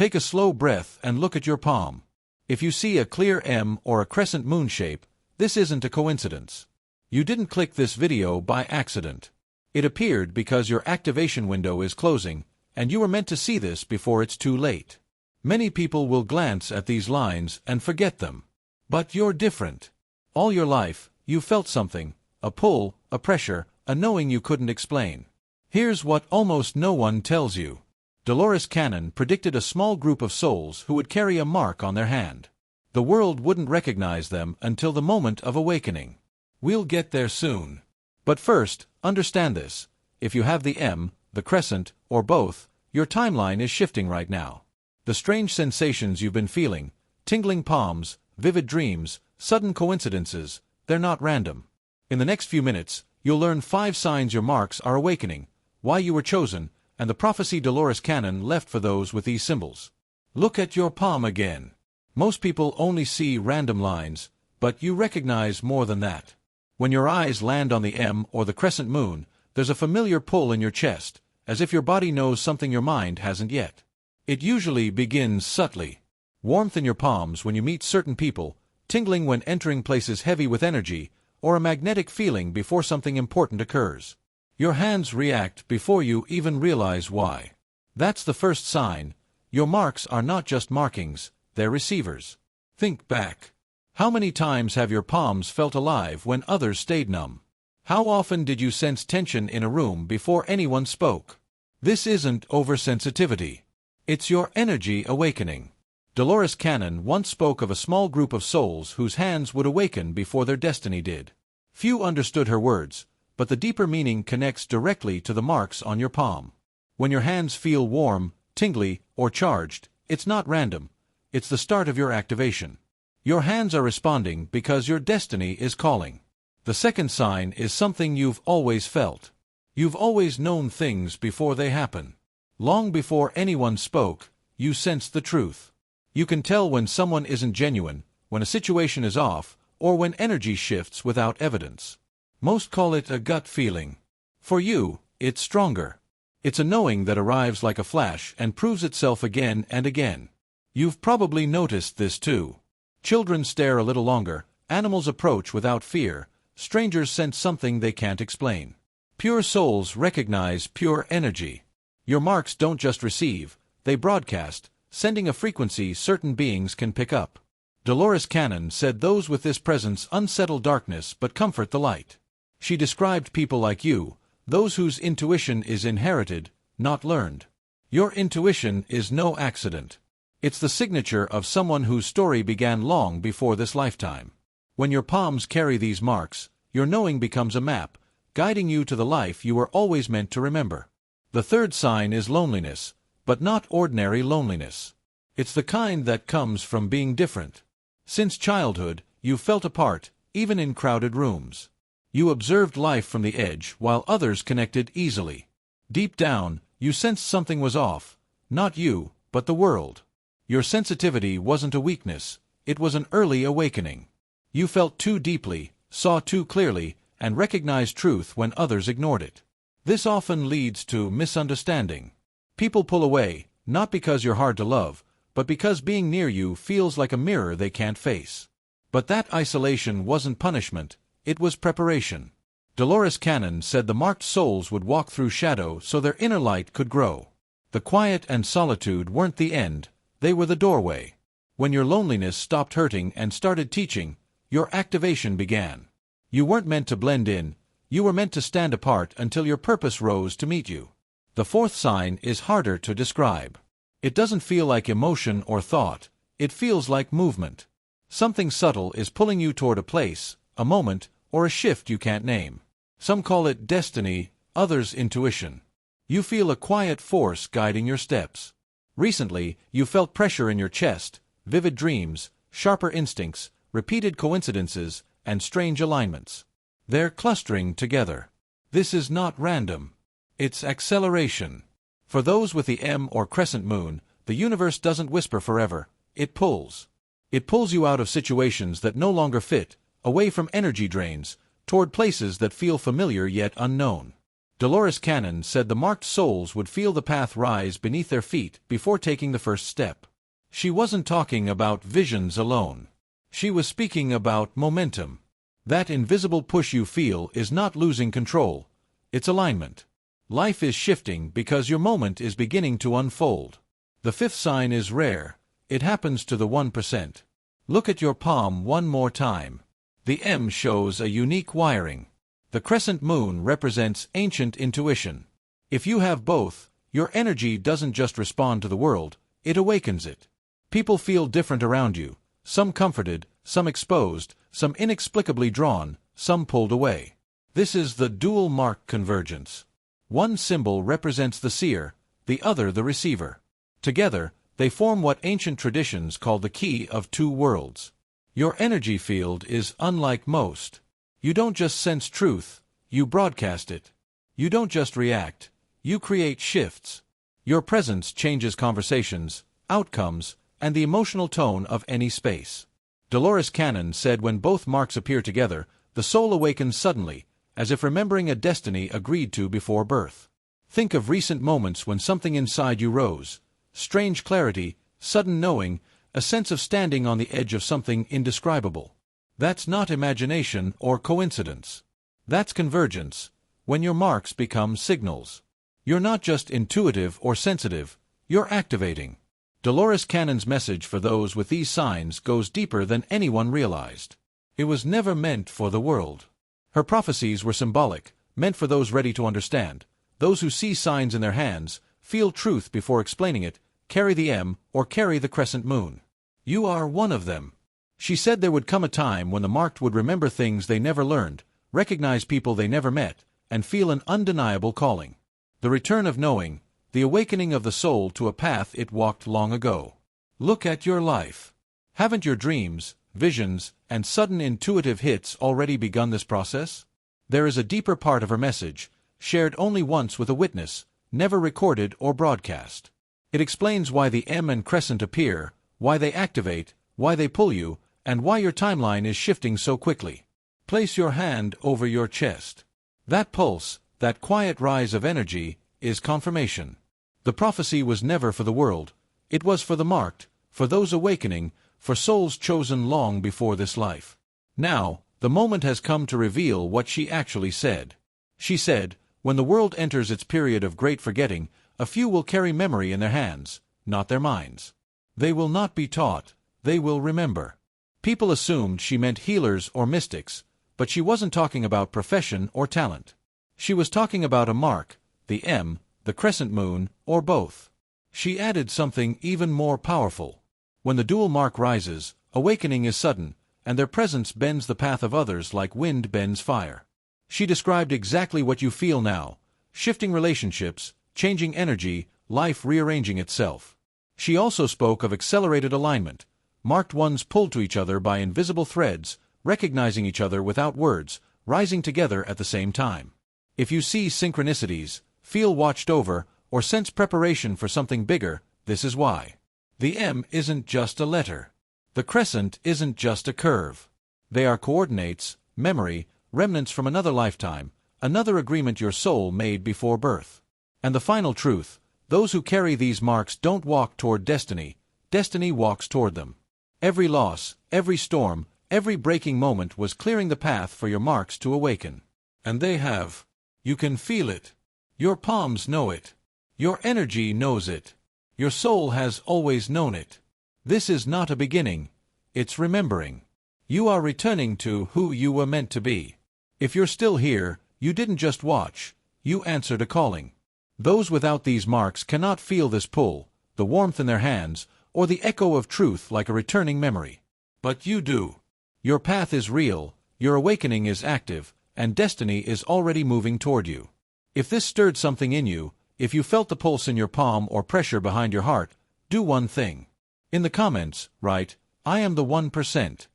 Take a slow breath and look at your palm. If you see a clear M or a crescent moon shape, this isn't a coincidence. You didn't click this video by accident. It appeared because your activation window is closing, and you were meant to see this before it's too late. Many people will glance at these lines and forget them. But you're different. All your life, you felt something, a pull, a pressure, a knowing you couldn't explain. Here's what almost no one tells you. Dolores Cannon predicted a small group of souls who would carry a mark on their hand. The world wouldn't recognize them until the moment of awakening. We'll get there soon. But first, understand this. If you have the M, the crescent, or both, your timeline is shifting right now. The strange sensations you've been feeling, tingling palms, vivid dreams, sudden coincidences, they're not random. In the next few minutes, you'll learn 5 signs your marks are awakening, why you were chosen, and the prophecy Dolores Cannon left for those with these symbols. Look at your palm again. Most people only see random lines, but you recognize more than that. When your eyes land on the M or the crescent moon, there's a familiar pull in your chest, as if your body knows something your mind hasn't yet. It usually begins subtly. Warmth in your palms when you meet certain people, tingling when entering places heavy with energy, or a magnetic feeling before something important occurs. Your hands react before you even realize why. That's the first sign. Your marks are not just markings, they're receivers. Think back. How many times have your palms felt alive when others stayed numb? How often did you sense tension in a room before anyone spoke? This isn't oversensitivity. It's your energy awakening. Dolores Cannon once spoke of a small group of souls whose hands would awaken before their destiny did. Few understood her words, but the deeper meaning connects directly to the marks on your palm. When your hands feel warm, tingly, or charged, it's not random. It's the start of your activation. Your hands are responding because your destiny is calling. The second sign is something you've always felt. You've always known things before they happen. Long before anyone spoke, you sensed the truth. You can tell when someone isn't genuine, when a situation is off, or when energy shifts without evidence. Most call it a gut feeling. For you, it's stronger. It's a knowing that arrives like a flash and proves itself again and again. You've probably noticed this too. Children stare a little longer, animals approach without fear, strangers sense something they can't explain. Pure souls recognize pure energy. Your marks don't just receive, they broadcast, sending a frequency certain beings can pick up. Dolores Cannon said those with this presence unsettle darkness but comfort the light. She described people like you, those whose intuition is inherited, not learned. Your intuition is no accident. It's the signature of someone whose story began long before this lifetime. When your palms carry these marks, your knowing becomes a map, guiding you to the life you were always meant to remember. The third sign is loneliness, but not ordinary loneliness. It's the kind that comes from being different. Since childhood, you've felt apart, even in crowded rooms. You observed life from the edge while others connected easily. Deep down, you sensed something was off, not you, but the world. Your sensitivity wasn't a weakness, it was an early awakening. You felt too deeply, saw too clearly, and recognized truth when others ignored it. This often leads to misunderstanding. People pull away, not because you're hard to love, but because being near you feels like a mirror they can't face. But that isolation wasn't punishment, it was preparation. Dolores Cannon said the marked souls would walk through shadow so their inner light could grow. The quiet and solitude weren't the end, they were the doorway. When your loneliness stopped hurting and started teaching, your activation began. You weren't meant to blend in, you were meant to stand apart until your purpose rose to meet you. The fourth sign is harder to describe. It doesn't feel like emotion or thought, it feels like movement. Something subtle is pulling you toward a place, a moment, or a shift you can't name. Some call it destiny, others intuition. You feel a quiet force guiding your steps. Recently, you felt pressure in your chest, vivid dreams, sharper instincts, repeated coincidences, and strange alignments. They're clustering together. This is not random. It's acceleration. For those with the M or crescent moon, the universe doesn't whisper forever, it pulls. It pulls you out of situations that no longer fit, away from energy drains, toward places that feel familiar yet unknown. Dolores Cannon said the marked souls would feel the path rise beneath their feet before taking the first step. She wasn't talking about visions alone. She was speaking about momentum. That invisible push you feel is not losing control, it's alignment. Life is shifting because your moment is beginning to unfold. The fifth sign is rare. It happens to the 1%. Look at your palm one more time. The M shows a unique wiring. The crescent moon represents ancient intuition. If you have both, your energy doesn't just respond to the world, it awakens it. People feel different around you, some comforted, some exposed, some inexplicably drawn, some pulled away. This is the dual mark convergence. One symbol represents the seer, the other the receiver. Together, they form what ancient traditions call the key of two worlds. Your energy field is unlike most. You don't just sense truth, you broadcast it. You don't just react, you create shifts. Your presence changes conversations, outcomes, and the emotional tone of any space. Dolores Cannon said when both marks appear together, the soul awakens suddenly, as if remembering a destiny agreed to before birth. Think of recent moments when something inside you rose. Strange clarity, sudden knowing, a sense of standing on the edge of something indescribable. That's not imagination or coincidence. That's convergence, when your marks become signals. You're not just intuitive or sensitive, you're activating. Dolores Cannon's message for those with these signs goes deeper than anyone realized. It was never meant for the world. Her prophecies were symbolic, meant for those ready to understand, those who see signs in their hands, feel truth before explaining it, carry the M or carry the crescent moon. You are one of them. She said there would come a time when the marked would remember things they never learned, recognize people they never met, and feel an undeniable calling. The return of knowing, the awakening of the soul to a path it walked long ago. Look at your life. Haven't your dreams, visions, and sudden intuitive hits already begun this process? There is a deeper part of her message, shared only once with a witness, never recorded or broadcast. It explains why the M and crescent appear, why they activate, why they pull you, and why your timeline is shifting so quickly. Place your hand over your chest. That pulse, that quiet rise of energy, is confirmation. The prophecy was never for the world. It was for the marked, for those awakening, for souls chosen long before this life. Now, the moment has come to reveal what she actually said. She said, when the world enters its period of great forgetting, a few will carry memory in their hands, not their minds. They will not be taught, they will remember. People assumed she meant healers or mystics, but she wasn't talking about profession or talent. She was talking about a mark, the M, the crescent moon, or both. She added something even more powerful. When the dual mark rises, awakening is sudden, and their presence bends the path of others like wind bends fire. She described exactly what you feel now, shifting relationships, changing energy, life rearranging itself. She also spoke of accelerated alignment, marked ones pulled to each other by invisible threads, recognizing each other without words, rising together at the same time. If you see synchronicities, feel watched over, or sense preparation for something bigger, this is why. The M isn't just a letter. The crescent isn't just a curve. They are coordinates, memory, remnants from another lifetime, another agreement your soul made before birth. And the final truth, those who carry these marks don't walk toward destiny, destiny walks toward them. Every loss, every storm, every breaking moment was clearing the path for your marks to awaken. And they have. You can feel it. Your palms know it. Your energy knows it. Your soul has always known it. This is not a beginning, it's remembering. You are returning to who you were meant to be. If you're still here, you didn't just watch, you answered a calling. Those without these marks cannot feel this pull, the warmth in their hands, or the echo of truth like a returning memory. But you do. Your path is real, your awakening is active, and destiny is already moving toward you. If this stirred something in you, if you felt the pulse in your palm or pressure behind your heart, do one thing. In the comments, write, I am the 1%.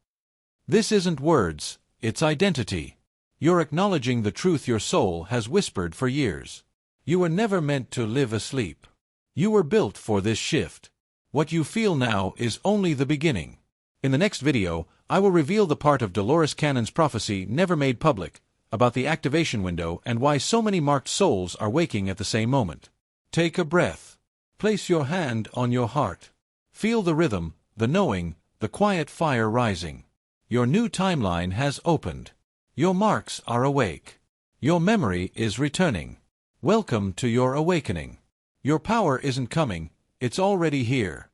This isn't words, it's identity. You're acknowledging the truth your soul has whispered for years. You were never meant to live asleep. You were built for this shift. What you feel now is only the beginning. In the next video, I will reveal the part of Dolores Cannon's prophecy never made public, about the activation window and why so many marked souls are waking at the same moment. Take a breath. Place your hand on your heart. Feel the rhythm, the knowing, the quiet fire rising. Your new timeline has opened. Your marks are awake. Your memory is returning. Welcome to your awakening. Your power isn't coming, it's already here.